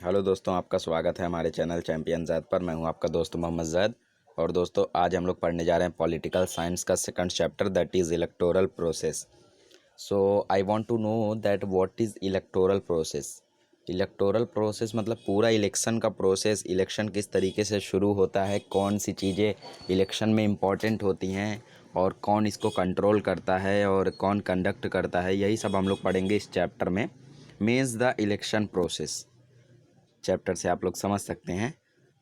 Hello दोस्तों, आपका स्वागत है हमारे चैनल चैंपियन ज़ैद पर। मैं हूं आपका दोस्त मोहम्मद ज़ैद। और दोस्तों, आज हम लोग पढ़ने जा रहे हैं पॉलिटिकल साइंस का second chapter, that is electoral process. So I want to know that what is electoral process. Electoral process मतलब पूरा इलेक्शन का प्रोसेस। इलेक्शन किस तरीके से शुरू होता है, कौन सी चीज़ें इलेक्शन में इम्पॉर्टेंट होती हैं और कौन इसको कंट्रोल करता है और कौन कंडक्ट करता है, यही सब हम लोग पढ़ेंगे इस चैप्टर में। Means the election process chapter से आप लोग समझ सकते हैं।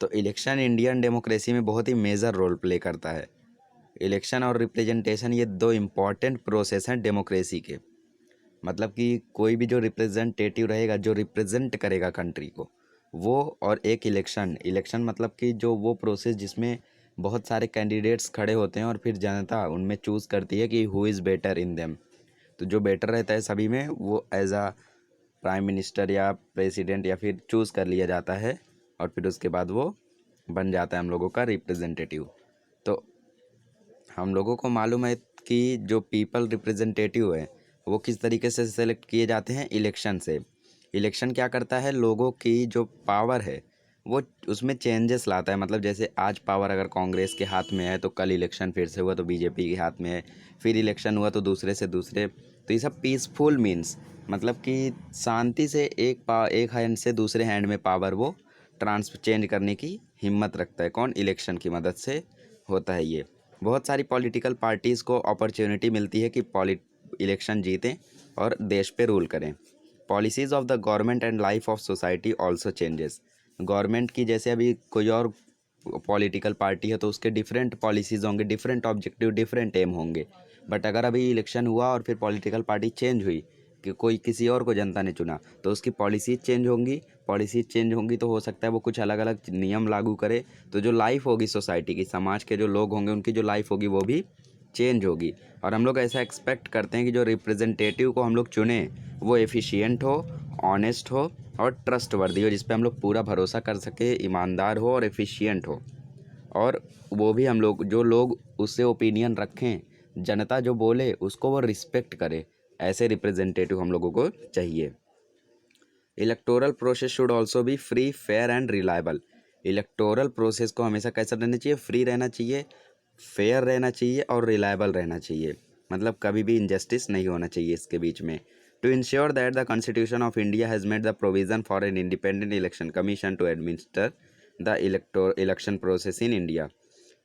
तो इलेक्शन इंडियन डेमोक्रेसी में बहुत ही मेजर रोल प्ले करता है। इलेक्शन और रिप्रेजेंटेशन, ये दो इम्पॉर्टेंट प्रोसेस हैं डेमोक्रेसी के। मतलब कि कोई भी जो रिप्रेजेंटेटिव रहेगा, जो रिप्रेजेंट करेगा कंट्री को, वो, और एक इलेक्शन। इलेक्शन मतलब कि जो वो प्रोसेस जिसमें बहुत सारे कैंडिडेट्स खड़े होते हैं और फिर जनता उनमें चूज़ करती है कि who is better in them. तो जो बेटर रहता है सभी में, वो एज आ प्राइम मिनिस्टर या प्रेसिडेंट या फिर चूज़ कर लिया जाता है और फिर उसके बाद वो बन जाता है हम लोगों का रिप्रेजेंटेटिव। तो हम लोगों को मालूम है कि जो पीपल रिप्रेजेंटेटिव है वो किस तरीके से सेलेक्ट किए जाते हैं, इलेक्शन से। इलेक्शन क्या करता है, लोगों की जो पावर है वो उसमें चेंजेस लाता है। मतलब जैसे आज पावर अगर कांग्रेस के हाथ में है तो कल इलेक्शन फिर से हुआ तो बीजेपी के हाथ में है, फिर इलेक्शन हुआ तो दूसरे से दूसरे। तो ये सब पीसफुल मीन्स मतलब कि शांति से एक हैंड से दूसरे हैंड में पावर वो चेंज करने की हिम्मत रखता है। कौन? इलेक्शन की मदद से होता है ये। बहुत सारी पॉलिटिकल पार्टीज़ को अपॉर्चुनिटी मिलती है कि इलेक्शन जीतें और देश पे रूल करें। Policies of the government and life of society also changes. Government की जैसे अभी कोई और पॉलिटिकल पार्टी है तो उसके डिफरेंट पॉलिसीज़ होंगे, डिफरेंट ऑब्जेक्टिव, डिफरेंट एम होंगे। बट अगर अभी इलेक्शन हुआ और फिर पॉलिटिकल पार्टी चेंज हुई कि कोई किसी और को जनता ने चुना, तो उसकी पॉलिसी चेंज होंगी। पॉलिसी चेंज होंगी तो हो सकता है वो कुछ अलग अलग नियम लागू करे। तो जो लाइफ होगी सोसाइटी की, समाज के जो लोग होंगे, उनकी जो लाइफ होगी वो भी चेंज होगी। और हम लोग ऐसा एक्सपेक्ट करते हैं कि जो रिप्रेजेंटेटिव को हम लोग चुने वो एफिशिएंट हो, ऑनेस्ट हो और ट्रस्टवर्दी हो, जिस पे हम लोग पूरा भरोसा कर सके, ईमानदार हो और एफिशिएंट हो। और वो भी हम लोग, जो लोग उससे ओपिनियन रखें, जनता जो बोले उसको वो रिस्पेक्ट करे, ऐसे रिप्रेजेंटेटिव हम लोगों को चाहिए। Electoral process should also be free, fair and reliable. Electoral process को हमेशा कैसा रहना चाहिए? फ्री रहना चाहिए, फेयर रहना चाहिए और रिलायबल रहना चाहिए। मतलब कभी भी इनजस्टिस नहीं होना चाहिए इसके बीच में। To ensure that the constitution of India has made the provision for an independent election commission to administer the election process in India.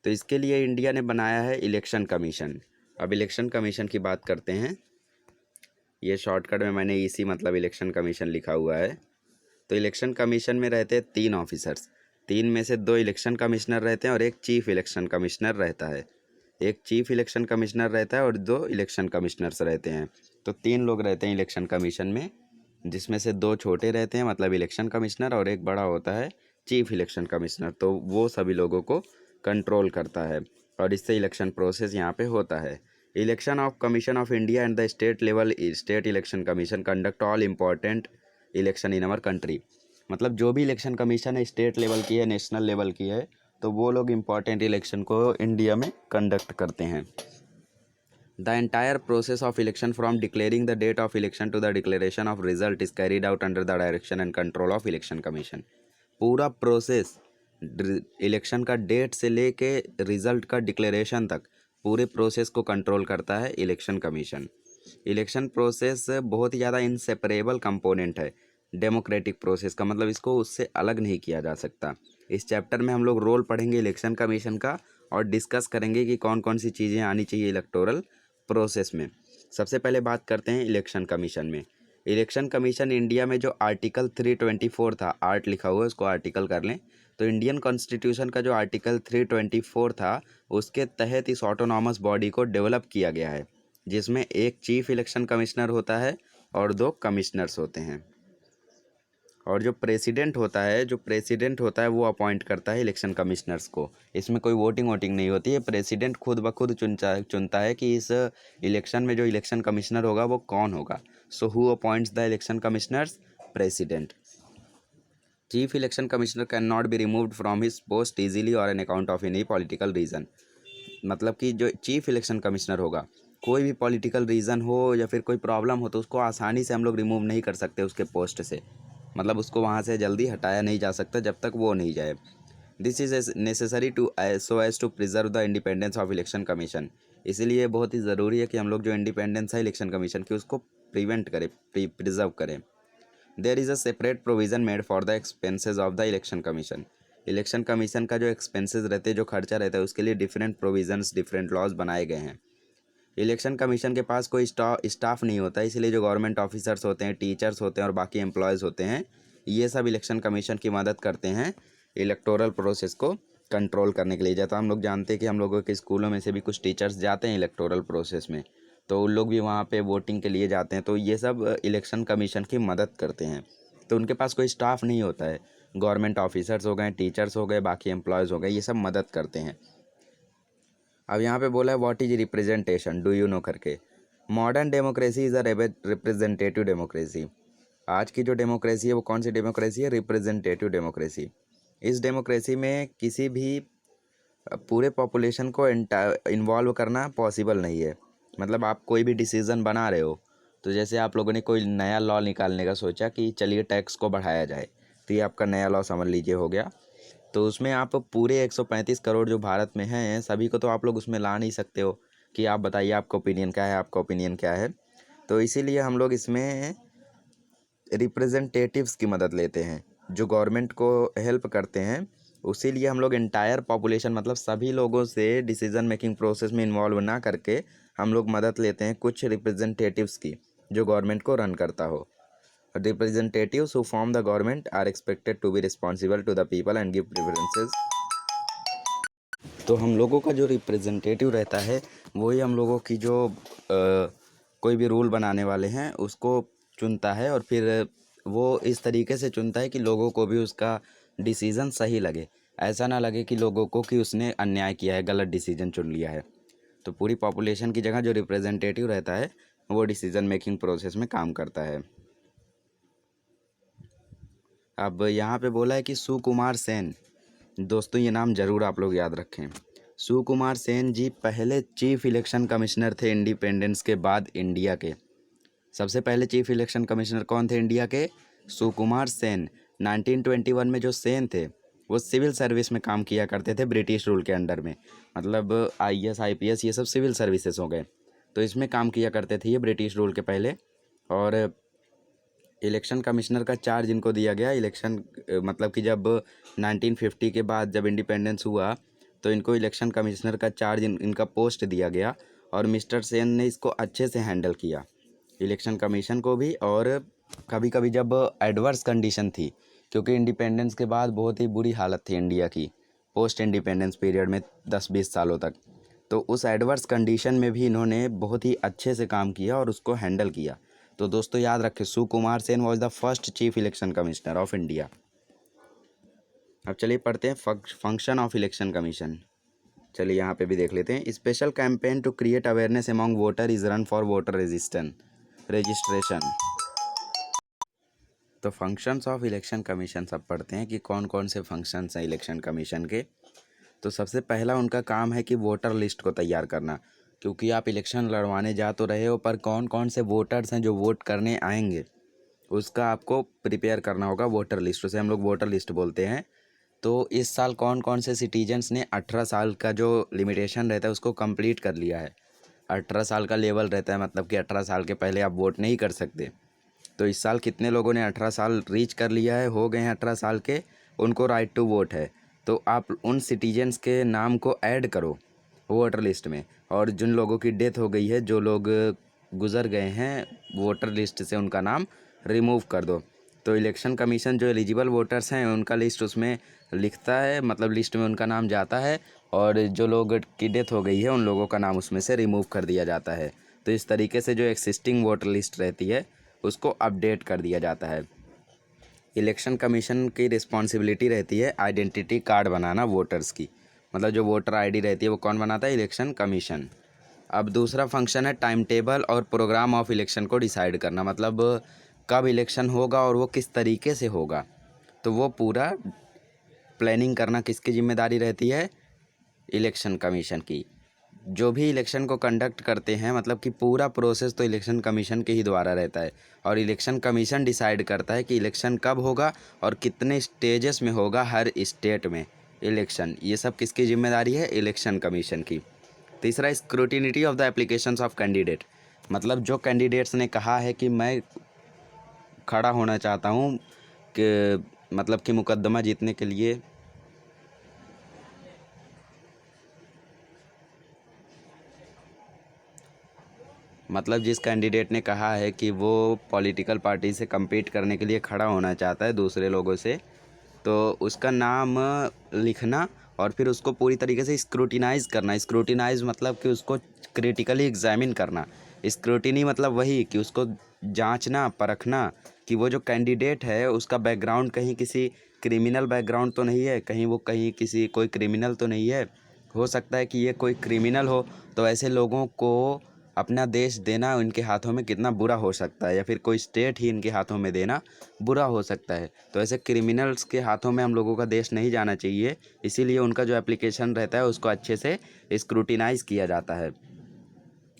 तो इसके लिए इंडिया ने बनाया है इलेक्शन कमीशन। अब इलेक्शन कमीशन की बात करते हैं। ये शॉर्टकट में मैंने इसी मतलब इलेक्शन कमीशन लिखा हुआ है। तो इलेक्शन कमीशन में रहते हैं 3 ऑफिसर्स। 3 में से 2 इलेक्शन कमिश्नर रहते हैं और एक चीफ इलेक्शन कमिश्नर रहता है। एक चीफ इलेक्शन कमिश्नर रहता है और 2 इलेक्शन कमिश्नर्स रहते हैं। तो 3 लोग रहते हैं इलेक्शन कमीशन में, जिसमें से 2 छोटे रहते हैं मतलब इलेक्शन कमिश्नर, और एक बड़ा होता है चीफ इलेक्शन कमिश्नर। तो वो सभी लोगों को कंट्रोल करता है और इससे इलेक्शन प्रोसेस यहाँ पे होता है। Election of commission of India and the state level state election commission conduct all important election in our country. मतलब जो भी इलेक्शन कमीशन है, स्टेट लेवल की है, नेशनल लेवल की है, तो वो लोग इम्पॉर्टेंट इलेक्शन को इंडिया में कंडक्ट करते हैं। The entire process of election from declaring the date of election to the declaration of result is carried out under the direction and control of election commission. पूरा process election का date से लेके result का declaration तक पूरे process को control करता है इलेक्शन कमीशन। इलेक्शन प्रोसेस बहुत ही ज़्यादा इनसेपरेबल कंपोनेंट है डेमोक्रेटिक प्रोसेस का। मतलब इसको उससे अलग नहीं किया जा सकता। इस चैप्टर में हम लोग रोल पढ़ेंगे इलेक्शन कमीशन का और डिस्कस करेंगे कि कौन कौन सी चीज़ें आनी चाहिए इलेक्टोरल प्रोसेस में। सबसे पहले बात करते हैं इलेक्शन कमीशन में। इलेक्शन कमीशन इंडिया में जो आर्टिकल 324 था, आर्ट लिखा हुआ है, उसको आर्टिकल कर लें। तो इंडियन कॉन्स्टिट्यूशन का जो आर्टिकल 324 था, उसके तहत इस ऑटोनॉमस बॉडी को डेवलप किया गया है, जिसमें एक चीफ इलेक्शन कमिश्नर होता है और 2 कमिश्नर्स होते हैं। और जो प्रेसिडेंट होता है वो अपॉइंट करता है इलेक्शन कमिश्नर्स को। इसमें कोई वोटिंग नहीं होती है। प्रेसिडेंट खुद ब खुद चुनता है कि इस इलेक्शन में जो इलेक्शन कमिश्नर होगा वो कौन होगा। So who appoints the election commissioners? President. Chief election commissioner can not be removed from his post easily और on account of any political reason. मतलब कि जो चीफ इलेक्शन कमिश्नर होगा, कोई भी पॉलिटिकल रीज़न हो या फिर कोई प्रॉब्लम हो तो उसको आसानी से हम लोग रिमूव नहीं कर सकते उसके पोस्ट से। मतलब उसको वहाँ से जल्दी हटाया नहीं जा सकता जब तक वो नहीं जाए। This is necessary to so as to preserve the independence of election commission. इसीलिए बहुत ही ज़रूरी है कि हम लोग जो इंडिपेंडेंस है इलेक्शन कमीशन की उसको प्रिवेंट करें, प्रिजर्व करें। There is a separate provision made for the expenses of the election commission. Election commission का जो एक्सपेंसेस रहते हैं, जो खर्चा रहता है, उसके लिए डिफरेंट प्रोविजंस, डिफरेंट लॉज बनाए गए हैं। इलेक्शन कमीशन के पास कोई स्टाफ नहीं होता, इसलिए जो गवर्नमेंट ऑफिसर्स होते हैं, टीचर्स होते हैं और बाकी एम्प्लॉयज़ होते हैं, ये सब इलेक्शन कमीशन की मदद करते हैं इलेक्टोरल प्रोसेस को कंट्रोल करने के लिए। जैसा हम लोग जानते हैं कि हम लोगों के स्कूलों में से भी कुछ टीचर्स जाते हैं इलेक्टोरल प्रोसेस में, तो उन लोग भी वहाँ पे वोटिंग के लिए जाते हैं, तो ये सब इलेक्शन कमीशन की मदद करते हैं। तो उनके पास कोई स्टाफ नहीं होता है, गवर्नमेंट ऑफिसर्स हो गए, टीचर्स हो गए, बाकी एम्प्लॉयज़ हो गए, ये सब मदद करते हैं। अब यहाँ पे बोला है what is representation, do you know करके। Modern democracy is a representative democracy. आज की जो डेमोक्रेसी है वो कौन सी डेमोक्रेसी है? Representative democracy. इस डेमोक्रेसी में किसी भी पूरे पॉपुलेशन को इन्वॉल्व करना पॉसिबल नहीं है। मतलब आप कोई भी डिसीज़न बना रहे हो, तो जैसे आप लोगों ने कोई नया लॉ निकालने का सोचा कि चलिए टैक्स को बढ़ाया जाए, तो ये आपका नया लॉ समझ लीजिए हो गया। तो उसमें आप पूरे 135 करोड़ जो भारत में हैं सभी को तो आप लोग उसमें ला नहीं सकते हो कि आप बताइए आपका ओपिनियन क्या है, आपका ओपिनियन क्या है। तो इसीलिए हम लोग इसमें रिप्रेजेंटेटिव्स की मदद लेते हैं जो गवर्नमेंट को हेल्प करते हैं। उसी लिए हम लोग इंटायर पॉपुलेशन, मतलब सभी लोगों से डिसीजन मेकिंग प्रोसेस में इन्वॉल्व ना करके हम लोग मदद लेते हैं कुछ रिप्रेजेंटेटिव्स की जो गवर्नमेंट को रन करता हो। Representatives who form the government are expected to be responsible to the people and give preferences। तो हम लोगों का जो रिप्रेजेंटेटिव रहता है वही हम लोगों की जो कोई भी रूल बनाने वाले हैं उसको चुनता है, और फिर वो इस तरीके से चुनता है कि लोगों को भी उसका डिसीज़न सही लगे। ऐसा ना लगे कि लोगों को कि उसने अन्याय किया है, गलत डिसीज़न चुन लिया है। तो पूरी पॉपुलेशन की जगह जो रिप्रेजेंटेटिव रहता है वो डिसीज़न मेकिंग प्रोसेस में काम करता है। अब यहाँ पे बोला है कि सुकुमार सेन। दोस्तों ये नाम ज़रूर आप लोग याद रखें। सुकुमार सेन जी पहले चीफ इलेक्शन कमिश्नर थे इंडिपेंडेंस के बाद इंडिया के। सबसे पहले चीफ इलेक्शन कमिश्नर कौन थे इंडिया के? सुकुमार सेन। 1921 में जो सेन थे वो सिविल सर्विस में काम किया करते थे ब्रिटिश रूल के अंडर में। मतलब IAS IPS ये सब सिविल सर्विसेज हो गए, तो इसमें काम किया करते थे ये ब्रिटिश रूल के पहले। और इलेक्शन कमिश्नर का चार्ज इनको दिया गया इलेक्शन, मतलब कि जब 1950 के बाद जब इंडिपेंडेंस हुआ तो इनको इलेक्शन कमिश्नर का चार्ज इनका पोस्ट दिया गया, और मिस्टर सेन ने इसको अच्छे से हैंडल किया इलेक्शन कमीशन को भी। और कभी कभी जब एडवर्स कंडीशन थी, क्योंकि इंडिपेंडेंस के बाद बहुत ही बुरी हालत थी इंडिया की पोस्ट इंडिपेंडेंस पीरियड में 10-20 सालों तक, तो उस एडवर्स कंडीशन में भी इन्होंने बहुत ही अच्छे से काम किया और उसको हैंडल किया। तो दोस्तों याद रखें, Sukumar Sen was the first chief election commissioner of India. अब चलिए पढ़ते हैं फंक्शन ऑफ इलेक्शन कमीशन। चलिए यहाँ पे भी देख लेते हैं। Special campaign to create awareness among voter is run for voter registration. तो फंक्शंस ऑफ इलेक्शन कमीशन सब पढ़ते हैं कि कौन कौन से फंक्शंस हैं इलेक्शन कमीशन के। तो सबसे पहला उनका काम है कि वोटर लिस्ट को तैयार करना, क्योंकि आप इलेक्शन लड़वाने जा तो रहे हो पर कौन कौन से वोटर्स हैं जो वोट करने आएंगे उसका आपको प्रिपेयर करना होगा वोटर लिस्ट। उसे हम लोग वोटर लिस्ट बोलते हैं। तो इस साल कौन कौन से सिटीजन्स ने 18 साल का जो लिमिटेशन रहता है उसको कंप्लीट कर लिया है। 18 साल का लेवल रहता है, मतलब कि 18 साल के पहले आप वोट नहीं कर सकते। तो इस साल कितने लोगों ने 18 साल रीच कर लिया है, हो गए हैं 18 साल के, उनको राइट टू वोट है। तो आप उन सिटीजन्स के नाम को ऐड करो वोटर लिस्ट में, और जिन लोगों की डेथ हो गई है, जो लोग गुज़र गए हैं वोटर लिस्ट से, उनका नाम रिमूव कर दो। तो इलेक्शन कमीशन जो एलिजिबल वोटर्स हैं उनका लिस्ट उसमें लिखता है, मतलब लिस्ट में उनका नाम जाता है, और जो लोग की डेथ हो गई है उन लोगों का नाम उसमें से रिमूव कर दिया जाता है। तो इस तरीके से जो एक्सिस्टिंग वोटर लिस्ट रहती है उसको अपडेट कर दिया जाता है। इलेक्शन कमीशन की रिस्पॉन्सिबिलिटी रहती है आइडेंटिटी कार्ड बनाना वोटर्स की, मतलब जो वोटर आईडी रहती है वो कौन बनाता है? Election commission. अब दूसरा फंक्शन है टाइम टेबल और प्रोग्राम ऑफ इलेक्शन को डिसाइड करना, मतलब कब इलेक्शन होगा और वो किस तरीके से होगा। तो वो पूरा प्लानिंग करना किसकी जिम्मेदारी रहती है? इलेक्शन कमीशन की। जो भी इलेक्शन को कंडक्ट करते हैं, मतलब कि पूरा प्रोसेस तो इलेक्शन कमीशन के ही द्वारा रहता है, और इलेक्शन कमीशन डिसाइड करता है कि इलेक्शन कब होगा और कितने स्टेजेस में होगा हर स्टेट में इलेक्शन। ये सब किसकी जिम्मेदारी है? इलेक्शन कमीशन की। तीसरा, scrutiny of the applications of candidate, मतलब जो कैंडिडेट्स ने कहा है कि मैं खड़ा होना चाहता हूँ कि मतलब कि मुकदमा जीतने के लिए, मतलब जिस कैंडिडेट ने कहा है कि वो पॉलिटिकल पार्टी से compete करने के लिए खड़ा होना चाहता है दूसरे लोगों से, तो उसका नाम लिखना और फिर उसको पूरी तरीके से स्क्रूटिनाइज़ करना। स्क्रूटिनाइज़ मतलब कि उसको क्रिटिकली एग्जामिन करना। स्क्रूटिनी मतलब वही कि उसको जांचना परखना कि वो जो कैंडिडेट है उसका बैकग्राउंड कहीं किसी क्रिमिनल बैकग्राउंड तो नहीं है, कहीं किसी कोई क्रिमिनल तो नहीं है। हो सकता है कि ये कोई क्रिमिनल हो, तो ऐसे लोगों को अपना देश देना इनके हाथों में कितना बुरा हो सकता है, या फिर कोई स्टेट ही इनके हाथों में देना बुरा हो सकता है। तो ऐसे क्रिमिनल्स के हाथों में हम लोगों का देश नहीं जाना चाहिए, इसीलिए उनका जो एप्लीकेशन रहता है उसको अच्छे से स्क्रूटिनाइज़ किया जाता है।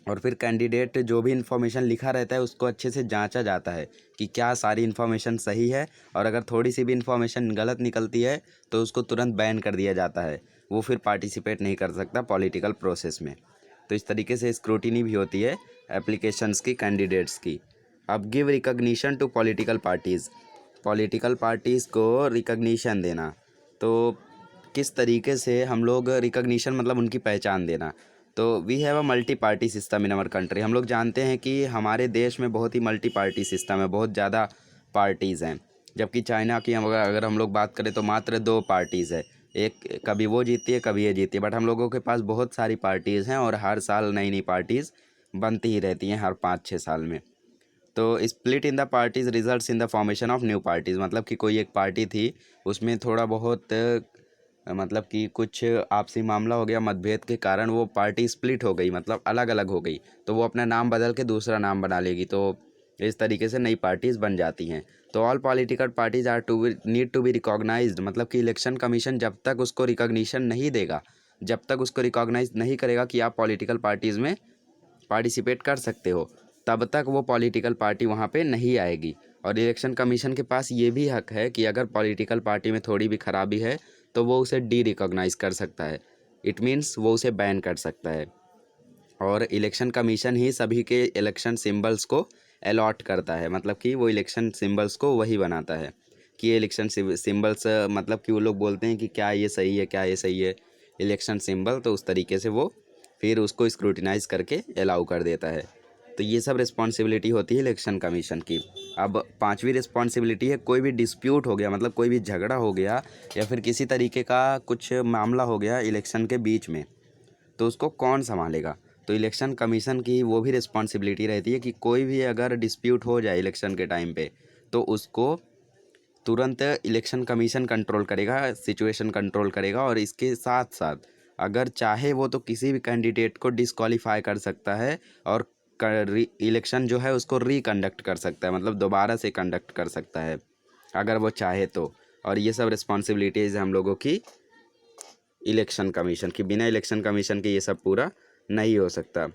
और फिर कैंडिडेट जो भी इन्फॉर्मेशन लिखा रहता है उसको अच्छे से जांचा जाता है कि क्या सारी इन्फॉर्मेशन सही है, और अगर थोड़ी सी भी इन्फॉर्मेशन गलत निकलती है तो उसको तुरंत बैन कर दिया जाता है, वो फिर पार्टिसिपेट नहीं कर सकता पॉलिटिकल प्रोसेस में। तो इस तरीके से स्क्रूटिनी भी होती है एप्लीकेशंस की, कैंडिडेट्स की। अब give recognition to political parties, political parties को रिकग्निशन देना। तो किस तरीके से हम लोग रिकग्निशन, मतलब उनकी पहचान देना। तो we have a multi party system in our country, हम लोग जानते हैं कि हमारे देश में बहुत ही मल्टी पार्टी सिस्टम है, बहुत ज़्यादा पार्टीज़ हैं। जबकि चाइना की अगर हम लोग बात करें तो मात्र 2 पार्टीज़ है, एक कभी वो जीती है कभी ये जीती है, बट हम लोगों के पास बहुत सारी पार्टीज़ हैं और हर साल नई नई पार्टीज़ बनती ही रहती हैं हर 5-6 साल में। तो split in the parties results in the formation of new parties, मतलब कि कोई एक पार्टी थी, उसमें थोड़ा बहुत मतलब कि कुछ आपसी मामला हो गया, मतभेद के कारण वो पार्टी स्प्लिट हो गई, मतलब अलग अलग हो गई, तो वो अपना नाम बदल के दूसरा नाम बना लेगी। तो इस तरीके से नई पार्टीज़ बन जाती हैं। तो all political parties are to need to be recognized, मतलब कि इलेक्शन कमीशन जब तक उसको रिकॉग्निशन नहीं देगा, जब तक उसको रिकॉग्नाइज नहीं करेगा कि आप पॉलिटिकल पार्टीज़ में पार्टिसिपेट कर सकते हो, तब तक वो पॉलिटिकल पार्टी वहाँ पे नहीं आएगी। और इलेक्शन कमीशन के पास ये भी हक है कि अगर पॉलिटिकल पार्टी में थोड़ी भी खराबी है तो वो उसे डी रिकॉग्नाइज कर सकता है, इट मीन्स वो उसे बैन कर सकता है। और इलेक्शन कमीशन ही सभी के इलेक्शन सिंबल्स को अलॉट करता है, मतलब कि वो इलेक्शन सिंबल्स को वही बनाता है कि ये इलेक्शन सिंबल्स, मतलब कि वो लोग बोलते हैं कि क्या ये सही है, क्या ये सही है इलेक्शन सिंबल, तो उस तरीके से वो फिर उसको स्क्रूटिनाइज करके अलाउ कर देता है। तो ये सब रिस्पॉन्सिबिलिटी होती है इलेक्शन कमीशन की। अब 5वीं रिस्पॉन्सिबिलिटी है, कोई भी डिस्प्यूट हो गया, मतलब कोई भी झगड़ा हो गया या फिर किसी तरीके का कुछ मामला हो गया इलेक्शन के बीच में, तो उसको कौन संभालेगा? तो इलेक्शन कमीशन की वो भी रिस्पॉन्सिबिलिटी रहती है कि कोई भी अगर डिस्प्यूट हो जाए इलेक्शन के टाइम पे, तो उसको तुरंत इलेक्शन कमीशन कंट्रोल करेगा, सिचुएशन कंट्रोल करेगा, और इसके साथ साथ अगर चाहे वो तो किसी भी कैंडिडेट को डिस्क्वालीफाई कर सकता है और इलेक्शन जो है उसको रिकंडक्ट कर सकता है, मतलब दोबारा से कंडक्ट कर सकता है अगर वो चाहे तो। और ये सब रिस्पॉन्सिबिलिटीज़ हम लोगों की इलेक्शन कमीशन की, बिना इलेक्शन कमीशन के ये सब पूरा नहीं हो सकता।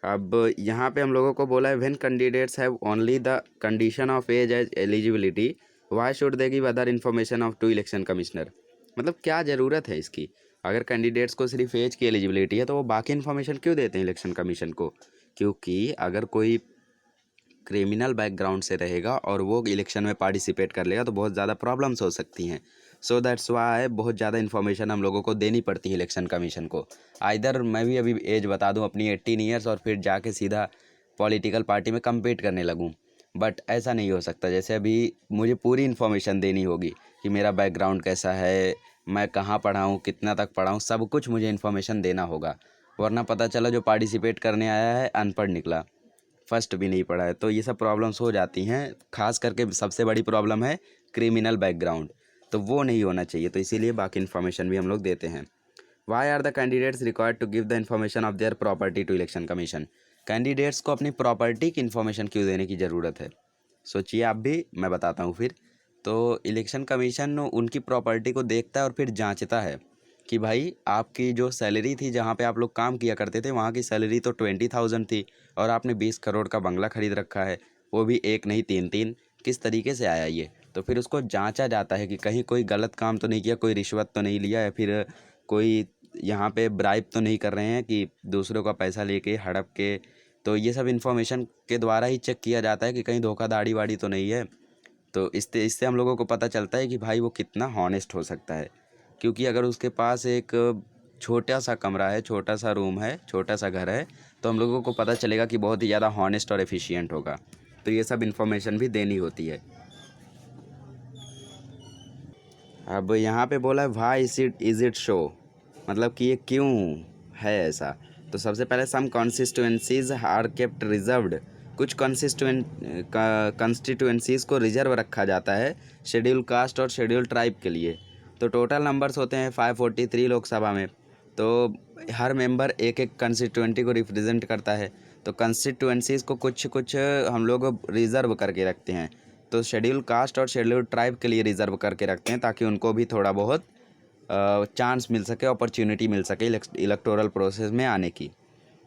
अब यहाँ पे हम लोगों को बोला है when candidates have only the condition of age age eligibility why should they give other information of to election commissioner, मतलब क्या ज़रूरत है इसकी? अगर कैंडिडेट्स को सिर्फ एज की एलिजिबिलिटी है तो वो बाकी इन्फॉर्मेशन क्यों देते हैं इलेक्शन कमीशन को? क्योंकि अगर कोई क्रिमिनल बैकग्राउंड से रहेगा और वो इलेक्शन में पार्टिसिपेट कर लेगा तो बहुत ज़्यादा प्रॉब्लम्स हो सकती हैं। सो दैट्स वाई बहुत ज़्यादा इन्फॉर्मेशन हम लोगों को देनी पड़ती है इलेक्शन कमीशन को। आइदर मैं भी अभी एज बता दूं अपनी 18 ईयर्स और फिर जाके सीधा पॉलिटिकल पार्टी में कम्पीट करने लगूं, बट ऐसा नहीं हो सकता। जैसे अभी मुझे पूरी इन्फॉर्मेशन देनी होगी कि मेरा बैकग्राउंड कैसा है, मैं कहाँ पढ़ा हूँ, कितना तक पढ़ा हूँ, सब कुछ मुझे इन्फॉर्मेशन देना होगा। वरना पता चला जो पार्टिसिपेट करने आया है अनपढ़ निकला, फर्स्ट भी नहीं पढ़ा है, तो ये सब प्रॉब्लम्स हो जाती हैं। खास करके सबसे बड़ी प्रॉब्लम है क्रिमिनल बैकग्राउंड, तो वो नहीं होना चाहिए, तो इसीलिए बाकी इन्फॉर्मेशन भी हम लोग देते हैं। Why are the candidates required to give the information of their property to election commission, candidates को अपनी प्रॉपर्टी की इन्फॉर्मेशन क्यों देने की ज़रूरत है? सोचिए आप भी, मैं बताता हूँ फिर। तो इलेक्शन कमीशन उनकी प्रॉपर्टी को देखता है और फिर जांचता है कि भाई आपकी जो सैलरी थी जहाँ पे आप लोग काम किया करते थे वहाँ की सैलरी तो 20,000 थी और आपने 20 करोड़ का बंगला खरीद रखा है, वो भी एक नहीं तीन तीन। किस तरीके से आया ये? तो फिर उसको जांचा जाता है कि कहीं कोई गलत काम तो नहीं किया, कोई रिश्वत तो नहीं लिया, या फिर कोई यहाँ पे ब्राइब तो नहीं कर रहे हैं कि दूसरों का पैसा लेके हड़प के। तो ये सब इन्फॉर्मेशन के द्वारा ही चेक किया जाता है कि कहीं धोखाधड़ी वाड़ी तो नहीं है। तो इससे हम लोगों को पता चलता है कि भाई वो कितना हॉनेस्ट हो सकता है। क्योंकि अगर उसके पास एक छोटा सा कमरा है, छोटा सा रूम है, छोटा सा घर है, तो हम लोगों को पता चलेगा कि बहुत ही ज़्यादा हॉनेस्ट और एफिशिएंट होगा। तो ये सब इन्फॉर्मेशन भी देनी होती है। अब यहाँ पे बोला है व्हाई इज़ इट शो, मतलब कि ये क्यों है ऐसा। तो सबसे पहले सम कॉन्स्टिट्यूएंसीज आर केप्ट रिजर्व्ड, कुछ कॉन्स्टिट्यूएंसीज़ को रिजर्व रखा जाता है शेड्यूल कास्ट और शेड्यूल ट्राइब के लिए। तो टोटल नंबर्स होते हैं 543 लोकसभा में। तो हर मेंबर एक एक कंस्टिट्यूएंटी को रिप्रेजेंट करता है। तो कंस्टिट्यूएंसीज़ को कुछ कुछ हम लोग रिज़र्व करके रखते हैं। तो शेड्यूल कास्ट और शेड्यूल ट्राइब के लिए रिज़र्व करके रखते हैं ताकि उनको भी थोड़ा बहुत चांस मिल सके, अपॉर्चुनिटी मिल सके इलेक्टोरल प्रोसेस में आने की।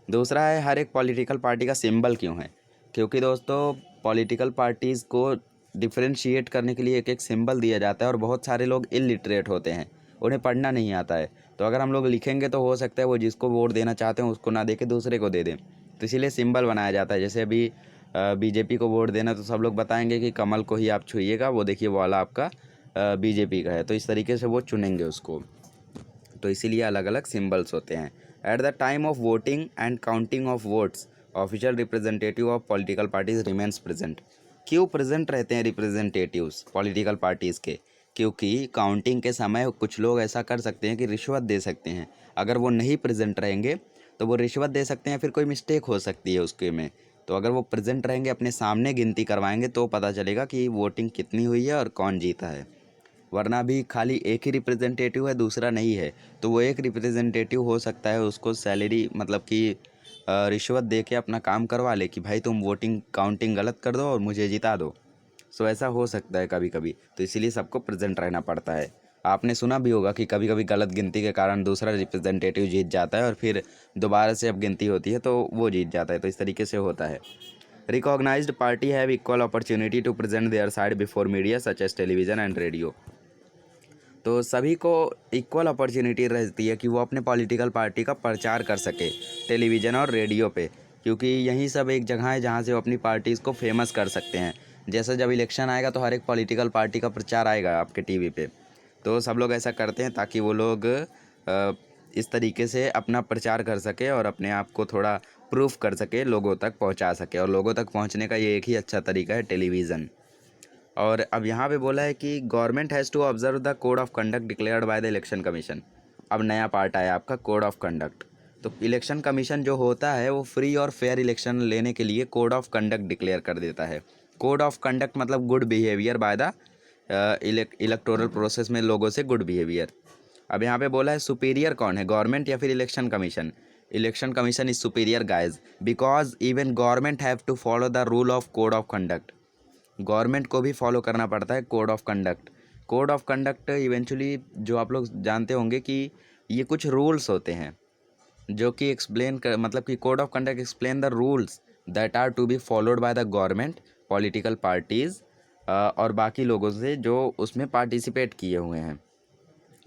दूसरा है हर एक पॉलिटिकल पार्टी का सिंबल क्यों है। क्योंकि दोस्तों पॉलिटिकल पार्टीज़ को डिफरेंशिएट करने के लिए एक एक सिंबल दिया जाता है और बहुत सारे लोग इलिटरेट होते हैं, उन्हें पढ़ना नहीं आता है। तो अगर हम लोग लिखेंगे तो हो सकता है वो जिसको वोट देना चाहते हैं उसको ना दे के दूसरे को दे दें। तो इसीलिए सिंबल बनाया जाता है। जैसे अभी बीजेपी को वोट देना तो सब लोग बताएंगे कि कमल को ही आप छुइएगा, वो देखिए वो वाला आपका बीजेपी का है। तो इस तरीके से वो चुनेंगे उसको। तो इसीलिए अलग अलग सिंबल्स होते हैं। At the time of voting and counting of votes official representative of political parties remains present. क्यों प्रेजेंट रहते हैं रिप्रेजेंटेटिव्स पॉलिटिकल पार्टीज़ के? क्योंकि काउंटिंग के समय कुछ लोग ऐसा कर सकते हैं कि रिश्वत दे सकते हैं। अगर वो नहीं प्रेजेंट रहेंगे तो वो रिश्वत दे सकते हैं, फिर कोई मिस्टेक हो सकती है उसके में। तो अगर वो प्रेजेंट रहेंगे, अपने सामने गिनती करवाएंगे, तो पता चलेगा कि वोटिंग कितनी हुई है और कौन जीता है। वरना भी खाली एक ही रिप्रेजेंटेटिव है, दूसरा नहीं है, तो वो एक रिप्रेजेंटेटिव हो सकता है उसको सैलरी मतलब कि रिश्वत दे के अपना काम करवा ले कि भाई तुम वोटिंग काउंटिंग गलत कर दो और मुझे जिता दो। सो ऐसा हो सकता है कभी कभी। तो इसीलिए सबको प्रेजेंट रहना पड़ता है। आपने सुना भी होगा कि कभी कभी गलत गिनती के कारण दूसरा रिप्रेजेंटेटिव जीत जाता है और फिर दोबारा से अब गिनती होती है तो वो जीत जाता है। तो इस तरीके से होता है। Recognized party have equal opportunity to present their side before media such as television and radio. तो सभी को इक्वल अपॉर्चुनिटी रहती है कि वो अपने पॉलिटिकल पार्टी का प्रचार कर सके टेलीविज़न और रेडियो पे। क्योंकि यही सब एक जगह है जहाँ से वो अपनी पार्टीज़ को फेमस कर सकते हैं। जैसे जब इलेक्शन आएगा तो हर एक पॉलिटिकल पार्टी का प्रचार आएगा आपके टीवी पे। तो सब लोग ऐसा करते हैं ताकि वो लोग इस तरीके से अपना प्रचार कर सके और अपने आप को थोड़ा प्रूफ कर सके, लोगों तक पहुँचा सके। और लोगों तक पहुँचने का ये एक ही अच्छा तरीका है, टेलीविज़न। और अब यहाँ पे बोला है कि government has to observe the code of conduct declared by the election commission. अब नया पार्ट आया आपका कोड ऑफ कंडक्ट। तो इलेक्शन कमीशन जो होता है वो फ्री और फेयर इलेक्शन लेने के लिए कोड ऑफ कंडक्ट डिक्लेयर कर देता है। कोड ऑफ कंडक्ट मतलब good behaviour by the electoral process में लोगों से गुड बिहेवियर। अब यहाँ पे बोला है सुपीरियर कौन है, गवर्नमेंट या फिर election commission? Election commission is superior guys, because even government have to follow the rule of code of conduct. Government को भी फॉलो करना पड़ता है code of conduct. Code of conduct eventually जो आप लोग जानते होंगे कि ये कुछ रूल्स होते हैं जो कि एक्सप्लेन कर मतलब कि code of conduct explain the rules that are to be followed by the government, political parties और बाकी लोगों से जो उसमें पार्टिसिपेट किए हुए हैं।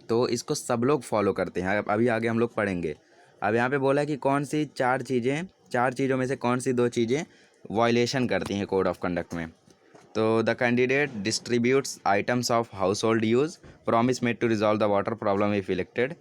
तो इसको सब लोग फॉलो करते हैं। अब अभी आगे हम लोग पढ़ेंगे। अब यहाँ पे बोला है कि कौन सी चार चीज़ों में से कौन सी दो चीज़ें वायलेशन करती हैं कोड ऑफ कंडक्ट में। तो the candidate distributes items of household use, promise made to resolve the water problem if elected,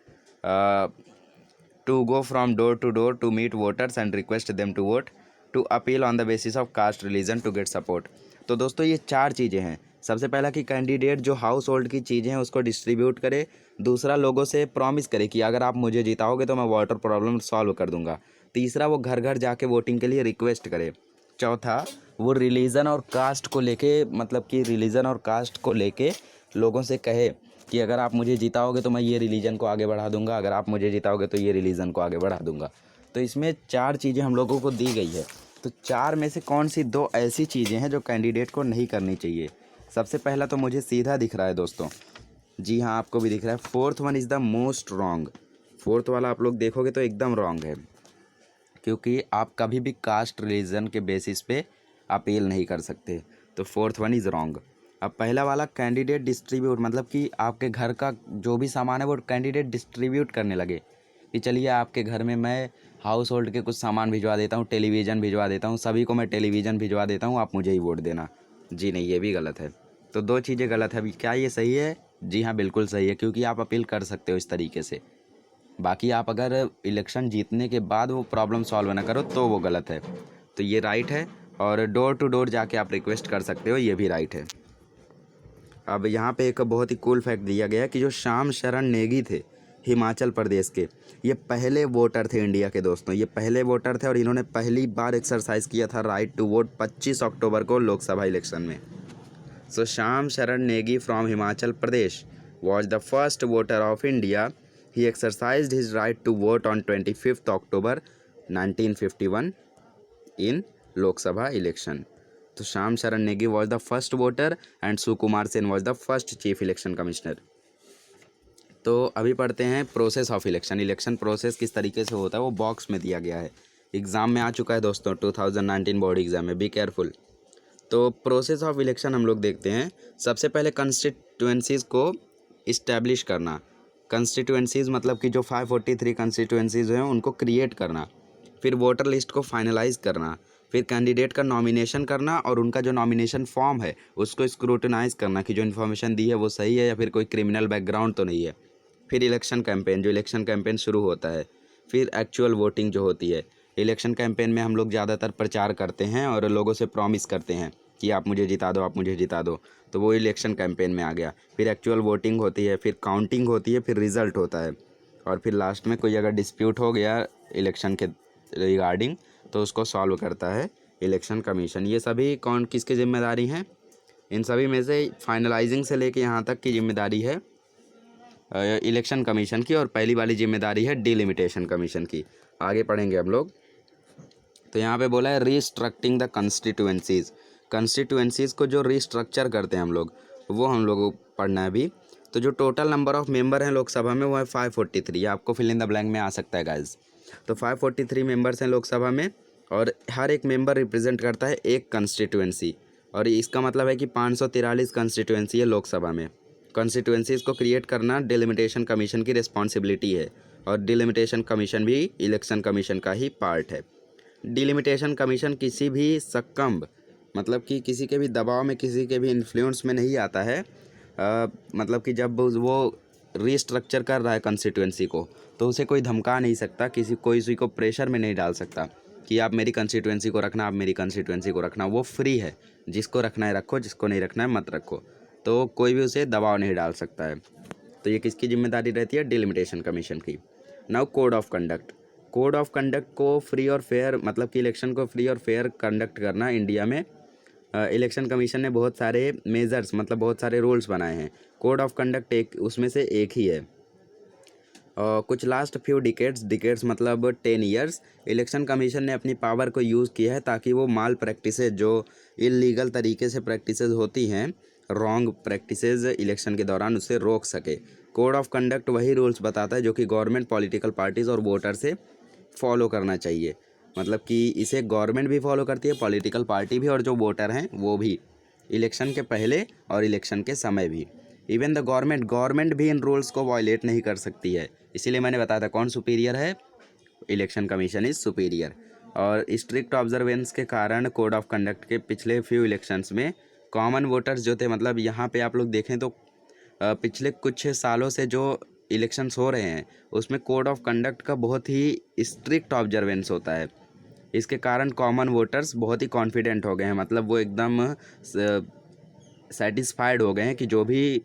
to go from door to door to meet voters and request them to vote, to appeal on the basis of caste religion to get support. तो दोस्तों ये चार चीज़ें हैं। सबसे पहला कि candidate जो हाउस होल्ड की चीज़ें हैं उसको डिस्ट्रीब्यूट करे। दूसरा लोगों से प्रॉमिस करे कि अगर आप मुझे जिताओगे तो मैं वाटर प्रॉब्लम सॉल्व कर दूंगा। तीसरा वो घर घर जाके वोटिंग के लिए रिक्वेस्ट करे। चौथा वो रिलीजन और कास्ट को लेके मतलब कि रिलीजन और कास्ट को लेके लोगों से कहे कि अगर आप मुझे जिताओगे तो मैं ये रिलीजन को आगे बढ़ा दूंगा, अगर आप मुझे जिताओगे तो ये रिलीजन को आगे बढ़ा दूंगा। तो इसमें चार चीज़ें हम लोगों को दी गई है। तो चार में से कौन सी दो ऐसी चीज़ें हैं जो कैंडिडेट को नहीं करनी चाहिए? सबसे पहला तो मुझे सीधा दिख रहा है दोस्तों, जी हाँ, आपको भी दिख रहा है। Fourth one is the most wrong. Fourth वाला आप लोग देखोगे तो एकदम रॉन्ग है, क्योंकि आप कभी भी कास्ट रिलीजन के बेसिस पे अपील नहीं कर सकते। तो फोर्थ वन इज़ रॉन्ग। अब पहला वाला कैंडिडेट डिस्ट्रीब्यूट, मतलब कि आपके घर का जो भी सामान है वो कैंडिडेट डिस्ट्रीब्यूट करने लगे कि चलिए आपके घर में मैं हाउस होल्ड के कुछ सामान भिजवा देता हूँ, टेलीविज़न भिजवा देता हूँ, सभी को मैं टेलीविज़न भिजवा देता हूँ, आप मुझे ही वोट देना। जी नहीं, ये भी गलत है। तो दो चीज़ें गलत है। अभी क्या ये सही है? जी हाँ, बिल्कुल सही है, क्योंकि आप अपील कर सकते हो इस तरीके से। बाकी आप अगर इलेक्शन जीतने के बाद वो प्रॉब्लम सॉल्व ना करो तो वो गलत है। तो ये राइट है। और डोर टू डोर जाके आप रिक्वेस्ट कर सकते हो, ये भी राइट है। अब यहाँ पे एक बहुत ही कूल फैक्ट दिया गया है कि जो श्याम शरण नेगी थे हिमाचल प्रदेश के, ये पहले वोटर थे इंडिया के दोस्तों। ये पहले वोटर थे और इन्होंने पहली बार एक्सरसाइज किया था राइट टू वोट 25 अक्टूबर को लोकसभा इलेक्शन में। So Shyam Sharan Negi from Himachal Pradesh was the first voter of India. He exercised his right to vote on 25 October 1951 in Lok Sabha election. तो Shyam Sharan Negi was the first voter and Sukumar Sen was the first chief election commissioner. तो अभी पढ़ते हैं process of election. Election process किस तरीके से होता है वो बॉक्स में दिया गया है। एग्ज़ाम में आ चुका है दोस्तों, 2019 बोर्ड एग्ज़ाम में, बी केयरफुल। तो प्रोसेस ऑफ इलेक्शन हम लोग देखते हैं। सबसे पहले कंस्टिट्यूएंसीज़ को इस्टेब्लिश करना। कंस्टिट्यूएंसीज़ मतलब कि जो 543 कंस्टिट्यूएंसीज़ हैं उनको क्रिएट करना। फिर वोटर लिस्ट को फाइनलाइज करना। फिर कैंडिडेट का नॉमिनेशन करना और उनका जो नॉमिनेशन फॉर्म है उसको स्क्रूटनाइज करना कि जो इन्फॉर्मेशन दी है वो सही है या फिर कोई क्रिमिनल बैकग्राउंड तो नहीं है। फिर इलेक्शन कैंपेन, जो इलेक्शन कैंपेन शुरू होता है। फिर एक्चुअल वोटिंग जो होती है। इलेक्शन कैंपेन में हम लोग ज़्यादातर प्रचार करते हैं और लोगों से प्रॉमिस करते हैं कि आप मुझे जिता दो, आप मुझे जिता दो। तो वो इलेक्शन कैंपेन में आ गया। फिर एक्चुअल वोटिंग होती है, फिर काउंटिंग होती है, फिर रिज़ल्ट होता है, और फिर लास्ट में कोई अगर डिस्प्यूट हो गया इलेक्शन के रिगार्डिंग तो उसको सॉल्व करता है इलेक्शन कमीशन। ये सभी कौन किसकी जिम्मेदारी हैं? इन सभी में से फाइनलाइजिंग से लेके यहाँ तक की जिम्मेदारी है इलेक्शन कमीशन की, और पहली वाली जिम्मेदारी है डिलिमिटेशन कमीशन की। आगे पढ़ेंगे हम लोग। तो यहाँ पे बोला है रीस्ट्रक्टिंग द कंस्टिट्यूएंसीज़। कंस्टिट्यूएंसीज़ को जो रीस्ट्रक्चर करते हैं हम लोग, वो हम लोग को पढ़ना है अभी। तो जो टोटल नंबर ऑफ़ मेंबर हैं लोकसभा में वो है 543। आपको फिल इन द ब्लैंक में आ सकता है गाइस। तो 543 मेंबर्स हैं लोकसभा में, और हर एक मेंबर रिप्रेजेंट करता है एक कंस्टिट्यूएंसी। और इसका मतलब है कि 543 कंस्टिट्यूएंसी है लोकसभा में। कंस्टिट्यूएंसीज़ को क्रिएट करना डिलिमिटेशन कमीशन की रिस्पॉन्सिबिलिटी है, और डिलिमिटेशन कमीशन भी इलेक्शन कमीशन का ही पार्ट है। डिलिमिटेशन कमीशन किसी भी सक्कम्ब, मतलब कि किसी के भी दबाव में, किसी के भी इन्फ्लुएंस में नहीं आता है। मतलब कि जब वो रीस्ट्रक्चर कर रहा है कंस्टिट्यूएंसी को तो उसे कोई धमका नहीं सकता, किसी को प्रेशर में नहीं डाल सकता कि आप मेरी कंस्टिट्यूएंसी को रखना, आप मेरी कंस्टिट्यूएंसी को रखना। वो फ्री है, जिसको रखना है रखो, जिसको नहीं रखना है मत रखो। तो कोई भी उसे दबाव नहीं डाल सकता है। तो ये किसकी जिम्मेदारी रहती है? डिलिमिटेशन कमीशन की। Now code of conduct. Code of conduct को फ्री और फेयर, मतलब कि इलेक्शन को फ्री और फेयर कंडक्ट करना इंडिया में इलेक्शन कमीशन ने बहुत सारे मेजर्स, मतलब बहुत सारे रूल्स बनाए हैं। कोड ऑफ कंडक्ट एक उसमें से एक ही है। कुछ लास्ट फ्यू डिकेड्स मतलब 10 ईयर्स इलेक्शन कमीशन ने अपनी पावर को यूज़ किया है ताकि वो माल प्रैक्टिसेस, जो इलीगल तरीके से प्रैक्टिसेस होती हैं, रॉन्ग प्रैक्टिसेस इलेक्शन के दौरान, उसे रोक सके। कोड ऑफ कंडक्ट वही रूल्स बताता है जो कि गवर्नमेंट, पॉलिटिकल पार्टीज़ और वोटर से फॉलो करना चाहिए। मतलब कि इसे गवर्नमेंट भी फॉलो करती है, पॉलिटिकल पार्टी भी, और जो वोटर हैं वो भी, इलेक्शन के पहले और इलेक्शन के समय भी। इवन द गवर्नमेंट भी इन रूल्स को वायलेट नहीं कर सकती है। इसीलिए मैंने बताया था कौन सुपीरियर है, इलेक्शन कमीशन इज़ सुपीरियर। और स्ट्रिक्ट ऑब्जर्वेंस के कारण कोड ऑफ कंडक्ट के पिछले फ्यू इलेक्शंस में कॉमन वोटर्स जो थे, मतलब यहाँ पे आप लोग देखें तो पिछले कुछ सालों से जो इलेक्शंस हो रहे हैं उसमें कोड ऑफ कंडक्ट का बहुत ही स्ट्रिक्ट ऑब्जर्वेंस होता है। इसके कारण कॉमन वोटर्स बहुत ही कॉन्फिडेंट हो गए हैं, मतलब वो एकदम सेटिस्फाइड हो गए हैं कि जो भी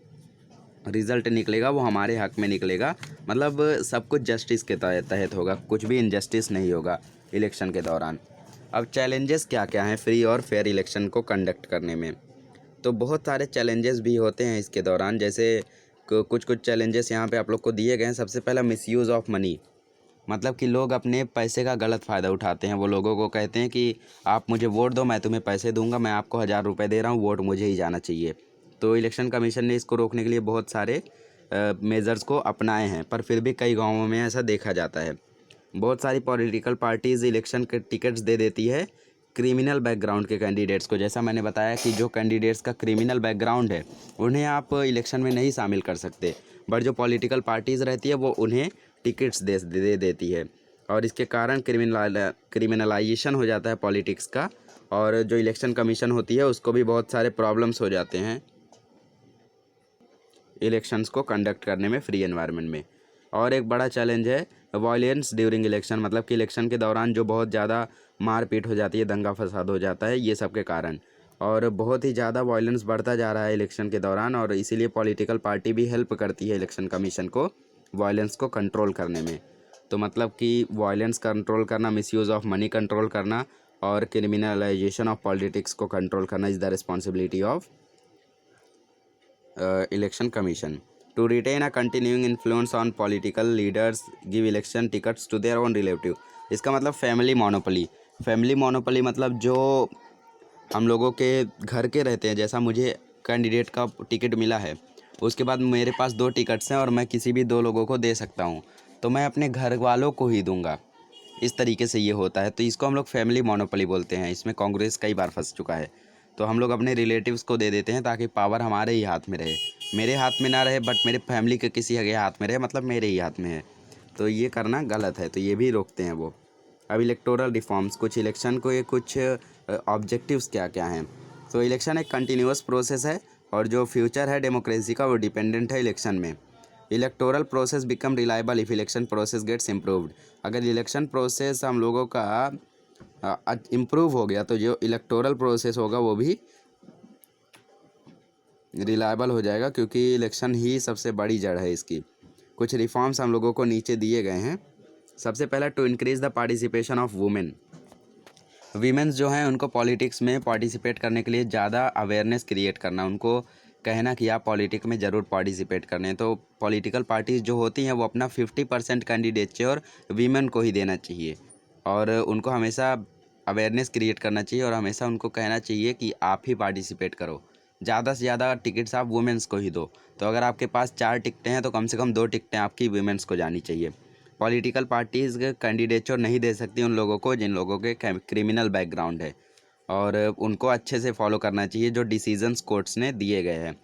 रिज़ल्ट निकलेगा वो हमारे हक में निकलेगा। मतलब सब कुछ जस्टिस के तहत होगा, कुछ भी इनजस्टिस नहीं होगा इलेक्शन के दौरान। अब चैलेंजेस क्या क्या हैं फ्री और फेयर इलेक्शन को कंडक्ट करने में? तो बहुत सारे चैलेंजेस भी होते हैं इसके दौरान, जैसे कुछ चैलेंजेस यहाँ पे आप लोग को दिए गए हैं। सबसे पहला मिसयूज़ ऑफ मनी, मतलब कि लोग अपने पैसे का गलत फ़ायदा उठाते हैं। वो लोगों को कहते हैं कि आप मुझे वोट दो, मैं तुम्हें पैसे दूंगा, मैं आपको 1000 रुपये दे रहा हूँ, वोट मुझे ही जाना चाहिए। तो इलेक्शन कमीशन ने इसको रोकने के लिए बहुत सारे मेजर्स को अपनाए हैं, पर फिर भी कई गाँवों में ऐसा देखा जाता है। बहुत सारी पॉलिटिकल पार्टीज़ इलेक्शन के टिकट्स दे देती है क्रिमिनल बैकग्राउंड के कैंडिडेट्स को। जैसा मैंने बताया कि जो कैंडिडेट्स का क्रिमिनल बैकग्राउंड है उन्हें आप इलेक्शन में नहीं शामिल कर सकते, बट जो पॉलिटिकल पार्टीज़ रहती है वो उन्हें टिकट्स दे देती है, और इसके कारण क्रिमिनलाइजेशन हो जाता है पॉलिटिक्स का, और जो इलेक्शन कमीशन होती है उसको भी बहुत सारे प्रॉब्लम्स हो जाते हैं इलेक्शंस को कंडक्ट करने में फ्री एनवायरनमेंट में। और एक बड़ा चैलेंज है वायलेंस ड्यूरिंग इलेक्शन, मतलब कि इलेक्शन के दौरान जो बहुत ज़्यादा मारपीट हो जाती है, दंगा फसाद हो जाता है, ये सब के कारण। और बहुत ही ज़्यादा वायलेंस बढ़ता जा रहा है इलेक्शन के दौरान, और इसीलिए पॉलिटिकल पार्टी भी हेल्प करती है इलेक्शन कमीशन को वायलेंस को कंट्रोल करने में। तो मतलब कि वायलेंस कंट्रोल करना, मिसयूज़ ऑफ मनी कंट्रोल करना और क्रिमिनलाइजेशन ऑफ पॉलिटिक्स को कंट्रोल करना is the responsibility of election commission. To retain a continuing influence on political leaders, give election tickets to their own relative. इसका मतलब family monopoly मतलब जो हम लोगों के घर के रहते हैं। जैसा मुझे कैंडिडेट का टिकट मिला है, उसके बाद मेरे पास 2 टिकट्स हैं और मैं किसी भी 2 लोगों को दे सकता हूँ, तो मैं अपने घर वालों को ही दूंगा। इस तरीके से ये होता है, तो इसको हम लोग फैमिली मोनोपोली बोलते हैं। इसमें कांग्रेस कई बार फंस चुका है। तो हम लोग अपने रिलेटिव्स को दे देते हैं ताकि पावर हमारे ही हाथ में रहे, मेरे हाथ में ना रहे, बट मेरे फैमिली के किसी के हाथ में रहे, मतलब मेरे ही हाथ में है। तो ये करना गलत है, तो ये भी रोकते हैं वो। अब इलेक्टोरल रिफॉर्म्स, कुछ इलेक्शन को ये कुछ ऑब्जेक्टिव्स क्या क्या हैं। तो इलेक्शन एक कंटिन्यूअस प्रोसेस है, और जो फ्यूचर है डेमोक्रेसी का वो डिपेंडेंट है इलेक्शन में। Electoral process become reliable if election process gets improved. अगर इलेक्शन प्रोसेस हम लोगों का इम्प्रूव हो गया तो जो इलेक्टोरल प्रोसेस होगा वो भी रिलायबल हो जाएगा, क्योंकि इलेक्शन ही सबसे बड़ी जड़ है इसकी। कुछ रिफॉर्म्स हम लोगों को नीचे दिए गए हैं। सबसे पहला, to increase the participation of women. Women's जो हैं उनको पॉलिटिक्स में पार्टिसिपेट करने के लिए ज़्यादा अवेयरनेस क्रिएट करना, उनको कहना कि आप पॉलिटिक्स में ज़रूर पार्टिसिपेट करने। तो पॉलिटिकल पार्टीज़ जो होती हैं वो अपना 50% कैंडिडेचर वीमेन को ही देना चाहिए, और उनको हमेशा अवेयरनेस क्रिएट करना चाहिए, और हमेशा उनको कहना चाहिए कि आप ही पार्टिसिपेट करो। ज़्यादा से ज़्यादा टिकट्स आप वुमेंस को ही दो। तो अगर आपके पास 4 टिकटें हैं तो कम से कम 2 टिकटें आपकी वुमेंस को जानी चाहिए। पॉलिटिकल पार्टीज़ कैंडिडेचर नहीं दे सकती उन लोगों को जिन लोगों के क्रिमिनल बैकग्राउंड है, और उनको अच्छे से फॉलो करना चाहिए जो डिसीजंस कोर्ट्स ने दिए गए हैं।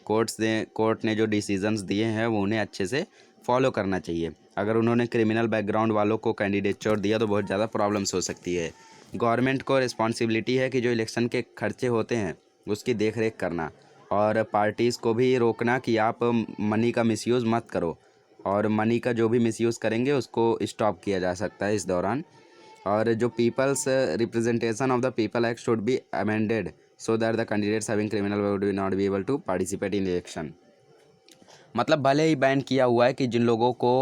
कोर्ट ने जो डिसीजंस दिए हैं वो उन्हें अच्छे से फॉलो करना चाहिए। अगर उन्होंने क्रिमिनल बैकग्राउंड वालों को कैंडिडेचर दिया तो बहुत ज़्यादा प्रॉब्लम्स हो सकती है। गवर्नमेंट को रिस्पॉन्सिबिलिटी है कि जो इलेक्शन के खर्चे होते हैं उसकी देख रेख करना, और पार्टीज़ को भी रोकना कि आप मनी का मिसयूज़ मत करो, और मनी का जो भी मिसयूज़ करेंगे उसको स्टॉप किया जा सकता है इस दौरान। और जो people's representation of the people act should be amended so that the candidates having criminal would not be able to participate in election. मतलब भले ही बैन किया हुआ है कि जिन लोगों को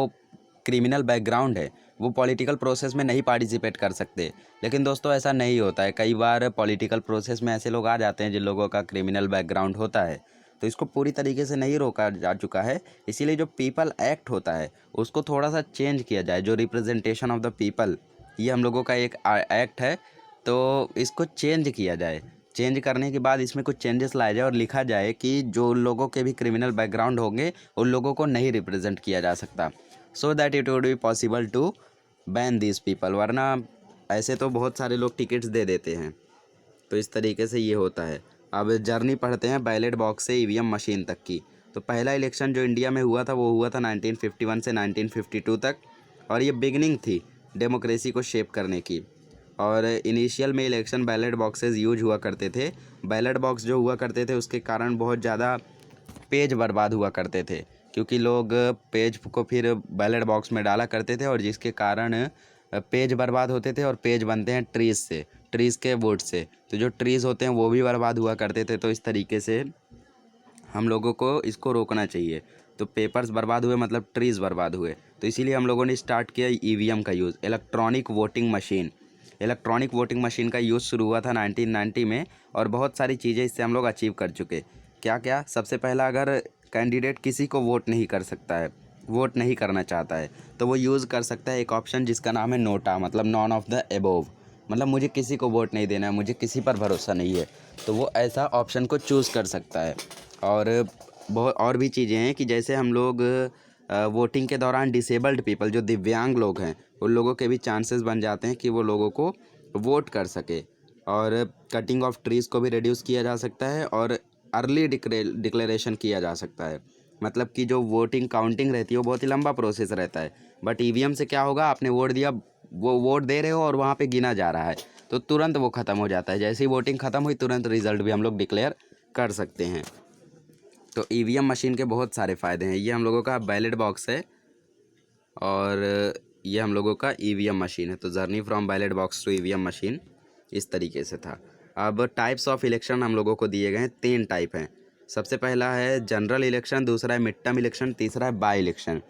क्रिमिनल बैकग्राउंड है वो पॉलिटिकल प्रोसेस में नहीं पार्टिसिपेट कर सकते, लेकिन दोस्तों ऐसा नहीं होता है। कई बार पॉलिटिकल प्रोसेस में ऐसे लोग आ जाते हैं जिन लोगों का क्रिमिनल बैकग्राउंड होता है, तो इसको पूरी तरीके से नहीं रोका जा चुका है। इसीलिए जो पीपल एक्ट होता है उसको थोड़ा सा चेंज किया जाए। जो रिप्रेजेंटेशन ऑफ द पीपल, ये हम लोगों का एक एक्ट है, तो इसको चेंज किया जाए। चेंज करने के बाद इसमें कुछ चेंजेस लाए जाए और लिखा जाए कि जो लोगों के भी क्रिमिनल बैकग्राउंड होंगे उन लोगों को नहीं रिप्रेजेंट किया जा सकता, so that it would be possible to ban this people. वरना ऐसे तो बहुत सारे लोग टिकट्स दे देते हैं। तो इस तरीके से ये होता है। अब जर्नी पढ़ते हैं बैलेट बॉक्स से ईवीएम मशीन तक की। तो पहला इलेक्शन जो इंडिया में हुआ था वो हुआ था 1951 से 1952 तक, और ये बिगनिंग थी डेमोक्रेसी को शेप करने की। और इनिशियल में इलेक्शन बैलेट बॉक्सेस यूज हुआ करते थे। बैलेट बॉक्स जो हुआ करते थे उसके कारण बहुत ज़्यादा पेज बर्बाद हुआ करते थे, क्योंकि लोग पेज को फिर बैलेट बॉक्स में डाला करते थे, और जिसके कारण पेज बर्बाद होते थे। और पेज बनते हैं ट्रीज़ के वुड से, तो जो ट्रीज़ होते हैं वो भी बर्बाद हुआ करते थे। तो इस तरीके से हम लोगों को इसको रोकना चाहिए। तो पेपर्स बर्बाद हुए मतलब ट्रीज़ बर्बाद हुए, तो इसीलिए हम लोगों ने स्टार्ट किया ईवीएम का use, electronic voting machine. Electronic voting machine का यूज़ शुरू हुआ था 1990 में, और बहुत सारी चीज़ें इससे हम लोग अचीव कर चुके। क्या क्या? सबसे पहला, अगर कैंडिडेट किसी को वोट नहीं कर सकता है, वोट नहीं करना चाहता है, तो वो यूज़ कर सकता है एक ऑप्शन जिसका नाम है नोटा, मतलब नॉन ऑफ द एबोव। मतलब मुझे किसी को वोट नहीं देना है, मुझे किसी पर भरोसा नहीं है, तो वो ऐसा ऑप्शन को चूज़ कर सकता है। और बहुत और भी चीज़ें हैं कि जैसे हम लोग वोटिंग के दौरान डिसेबल्ड पीपल, जो दिव्यांग लोग हैं, उन लोगों के भी चांसेस बन जाते हैं कि वो लोगों को वोट कर सके। और कटिंग ऑफ ट्रीज़ को भी रिड्यूस किया जा सकता है और अर्ली डिक्लेरेशन किया जा सकता है। मतलब कि जो वोटिंग काउंटिंग रहती है वो बहुत ही लंबा प्रोसेस रहता है, बट ईवीएम से क्या होगा, आपने वोट दिया, वो वोट दे रहे हो और वहाँ पे गिना जा रहा है, तो तुरंत वो ख़त्म हो जाता है। जैसे ही वोटिंग ख़त्म हुई तुरंत रिज़ल्ट भी हम लोग डिक्लेयर कर सकते हैं। तो ईवीएम मशीन के बहुत सारे फ़ायदे हैं। ये हम लोगों का बैलेट बॉक्स है और ये हम लोगों का ईवीएम मशीन है। तो journey from ballot box to EVM machine इस तरीके से था। अब टाइप्स ऑफ इलेक्शन हम लोगों को दिए गए हैं, 3 टाइप हैं। सबसे पहला है जनरल इलेक्शन, दूसरा है मिड टर्म इलेक्शन, तीसरा है बाई इलेक्शन।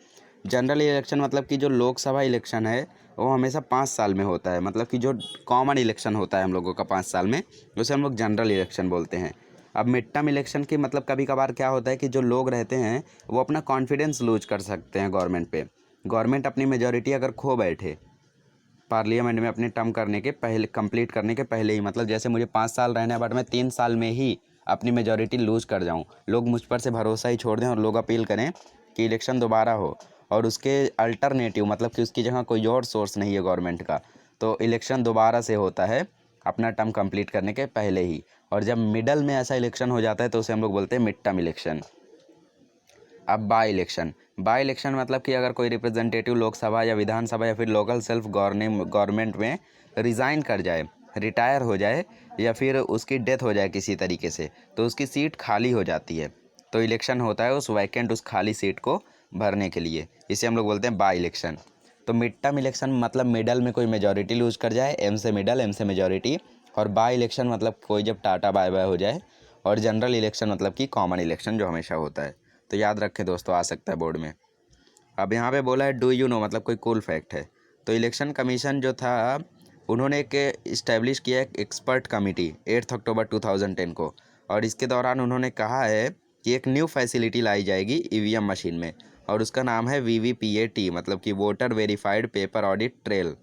जनरल इलेक्शन मतलब कि जो लोकसभा इलेक्शन है वो हमेशा 5 साल में होता है। मतलब कि जो कॉमन इलेक्शन होता है हम लोगों का 5 साल में, उसे हम लोग जनरल इलेक्शन बोलते हैं। अब मिड टर्म इलेक्शन की मतलब कभी कभार क्या होता है कि जो लोग रहते हैं वो अपना कॉन्फिडेंस लूज कर सकते हैं गवर्नमेंट पे। गवर्नमेंट अपनी मेजॉरिटी अगर खो बैठे पार्लियामेंट में अपने टर्म करने के पहले, कंप्लीट करने के पहले ही, मतलब जैसे मुझे 5 साल रहना है बट मैं 3 साल में ही अपनी मेजॉरिटी लूज़ कर जाऊं, लोग मुझ पर से भरोसा ही छोड़ दें और लोग अपील करें कि इलेक्शन दोबारा हो और उसके अल्टरनेटिव, मतलब कि उसकी जगह कोई और सोर्स नहीं है गवर्नमेंट का, तो इलेक्शन दोबारा से होता है अपना टर्म कंप्लीट करने के पहले ही। और जब मिडल में ऐसा इलेक्शन हो जाता है तो उसे हम लोग बोलते हैं मिड टर्म इलेक्शन। अब बाई इलेक्शन, बाई इलेक्शन मतलब कि अगर कोई रिप्रेजेंटेटिव लोकसभा या विधानसभा या फिर लोकल सेल्फ गवर्नमेंट में रिज़ाइन कर जाए, रिटायर हो जाए या फिर उसकी डेथ हो जाए किसी तरीके से, तो उसकी सीट खाली हो जाती है। तो इलेक्शन होता है उस वैकेंट, उस खाली सीट को भरने के लिए। इसे हम लोग बोलते हैं बाई इलेक्शन। तो मिड टर्म इलेक्शन मतलब मिडल में कोई मेजॉरिटी लूज कर जाए, एम से मिडल, एम से मेजॉरिटी। और बाई इलेक्शन मतलब कोई जब टाटा बाय बाय हो जाए। और जनरल इलेक्शन मतलब कि कॉमन इलेक्शन जो हमेशा होता है। तो याद रखें दोस्तों, आ सकता है बोर्ड में। अब यहाँ पे बोला है डू यू नो, मतलब कोई कूल फैक्ट है। तो इलेक्शन कमीशन जो था उन्होंने एक इस्टेब्लिश किया एक एक्सपर्ट कमेटी 8 अक्टूबर 2010 को, और इसके दौरान उन्होंने कहा है कि एक न्यू फैसिलिटी लाई जाएगी ईवीएम मशीन में, और उसका नाम है वीवीपीएटी, मतलब कि voter verified paper audit trail.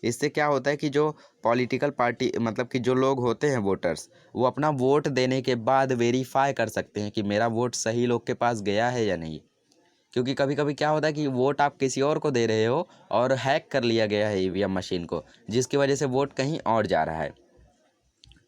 इससे क्या होता है कि जो पॉलिटिकल पार्टी, मतलब कि जो लोग होते हैं वोटर्स, वो अपना वोट देने के बाद वेरीफाई कर सकते हैं कि मेरा वोट सही लोग के पास गया है या नहीं। क्योंकि कभी कभी क्या होता है कि वोट आप किसी और को दे रहे हो और हैक कर लिया गया है ईवीएम मशीन को, जिसकी वजह से वोट कहीं और जा रहा है।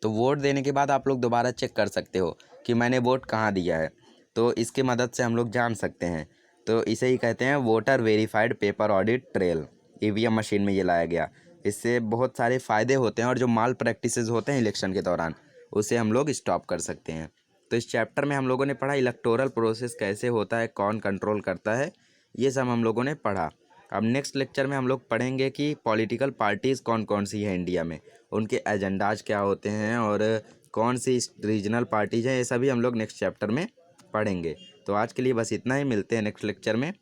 तो वोट देने के बाद आप लोग दोबारा चेक कर सकते हो कि मैंने वोट कहाँ दिया है। तो इसकी मदद से हम लोग जान सकते हैं। तो इसे ही कहते हैं voter verified paper audit trail. EVM machine में ये लाया गया। इससे बहुत सारे फ़ायदे होते हैं और जो माल प्रैक्टिसेस होते हैं इलेक्शन के दौरान, उसे हम लोग स्टॉप कर सकते हैं। तो इस चैप्टर में हम लोगों ने पढ़ा इलेक्टोरल प्रोसेस कैसे होता है, कौन कंट्रोल करता है, ये सब हम लोगों ने पढ़ा। अब नेक्स्ट लेक्चर में हम लोग पढ़ेंगे कि पॉलिटिकल पार्टीज़ कौन कौन सी हैं इंडिया में, उनके एजेंडाज क्या होते हैं और कौन सी रीजनल पार्टीज़ हैं, ये सभी हम लोग नेक्स्ट चैप्टर में पढ़ेंगे। तो आज के लिए बस इतना ही, मिलते हैं नेक्स्ट लेक्चर में।